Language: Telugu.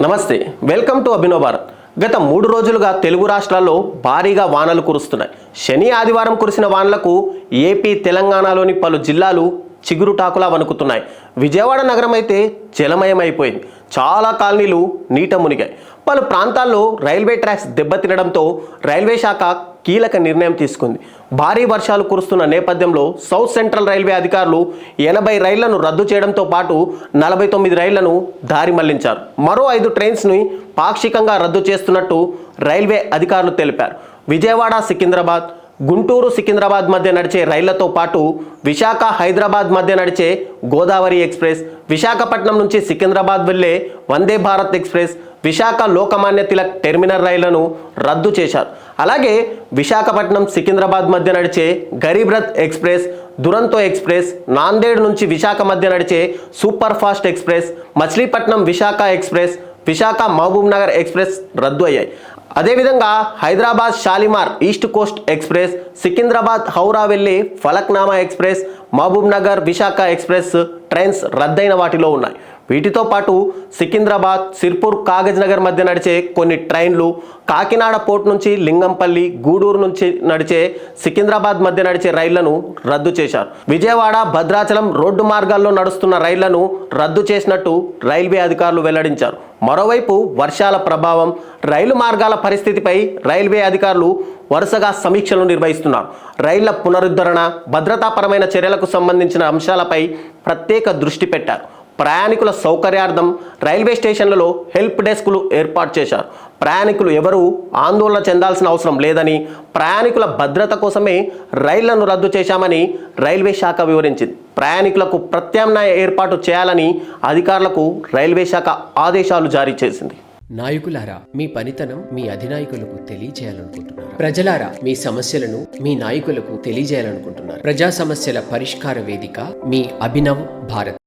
నమస్తే, వెల్కమ్ టు అభినవ్ భారత్. గత 3 రోజులుగా తెలుగు రాష్ట్రాల్లో భారీగా వానలు కురుస్తున్నాయి. శని ఆదివారం కురిసిన వానలకు ఏపీ తెలంగాణలోని పలు జిల్లాలు చిగురుటాకులా వణుకుతున్నాయి. విజయవాడ నగరం అయితే జలమయమైపోయింది. చాలా కాలనీలు నీట మునిగాయి. పలు ప్రాంతాల్లో రైల్వే ట్రాక్స్ దెబ్బతినడంతో రైల్వే శాఖ కీలక నిర్ణయం తీసుకుంది. భారీ వర్షాలు కురుస్తున్న నేపథ్యంలో సౌత్ సెంట్రల్ రైల్వే అధికారులు 80 రైళ్లను రద్దు చేయడంతో పాటు 49 రైళ్లను దారి మళ్లించారు. మరో 5 ట్రైన్స్ని పాక్షికంగా రద్దు చేస్తున్నట్టు రైల్వే అధికారులు తెలిపారు. విజయవాడ సికింద్రాబాద్, గుంటూరు సికింద్రాబాద్ మధ్య నడిచే రైళ్లతో పాటు విశాఖ హైదరాబాద్ మధ్య నడిచే గోదావరి ఎక్స్ప్రెస్, విశాఖపట్నం నుంచి సికింద్రాబాద్ వెళ్లే వందే భారత్ ఎక్స్ప్రెస్, విశాఖ లోకమాన్య తిలక్ టెర్మినల్ రైళ్లను రద్దు చేశారు. అలాగే విశాఖపట్నం సికింద్రాబాద్ మధ్య నడిచే గరీబ్ రథ్ ఎక్స్ప్రెస్, దురంతో ఎక్స్ప్రెస్, నాందేడ్ నుంచి విశాఖ మధ్య నడిచే super fast express, Machilipatnam Visakha express, Visakha Mahabubnagar express రద్దు అయ్యాయి. అదేవిధంగా Hyderabad Shalimar east coast express, Secunderabad Howrah వెళ్లే Falaknuma express, Mahabubnagar Visakha express trains రద్దయిన వాటిలో ఉన్నాయి. వీటితో పాటు సికింద్రాబాద్, సిర్పూర్, కాగజ్ నగర్ మధ్య నడిచే కొన్ని ట్రైన్లు, కాకినాడ పోర్ట్ నుంచి లింగంపల్లి, గూడూరు నుంచి నడిచే సికింద్రాబాద్ మధ్య నడిచే రైళ్లను రద్దు చేశారు. విజయవాడ, భద్రాచలం రోడ్డు మార్గాల్లో నడుస్తున్న రైళ్లను రద్దు చేసినట్టు రైల్వే అధికారులు వెల్లడించారు. మరోవైపు వర్షాల ప్రభావం, రైలు మార్గాల పరిస్థితిపై రైల్వే అధికారులు వరుసగా సమీక్షలు నిర్వహిస్తున్నారు. రైళ్ల పునరుద్ధరణ, భద్రతాపరమైన చర్యలకు సంబంధించిన అంశాలపై ప్రత్యేక దృష్టి పెట్టారు. ప్రయాణికుల సౌకర్యార్థం రైల్వే స్టేషన్లలో హెల్ప్ డెస్క్లు ఏర్పాటు చేశారు. ప్రయాణికులు ఎవరూ ఆందోళన చెందాల్సిన అవసరం లేదని, ప్రయాణికుల భద్రత కోసమే రైళ్లను రద్దు చేశామని రైల్వే శాఖ వివరించింది. ప్రయాణికులకు ప్రత్యామ్నాయ ఏర్పాటు చేయాలని అధికారులకు రైల్వే శాఖ ఆదేశాలు జారీ చేసింది. నాయకులారా, మీ పనితనం మీ అధినాయకులకు తెలియజేయాలనుకుంటున్నారు. ప్రజలారా, మీ సమస్యలను మీ నాయకులకు తెలియజేయాలనుకుంటున్నారు. ప్రజా సమస్యల పరిష్కార వేదిక మీ అభినవ్ భారత్.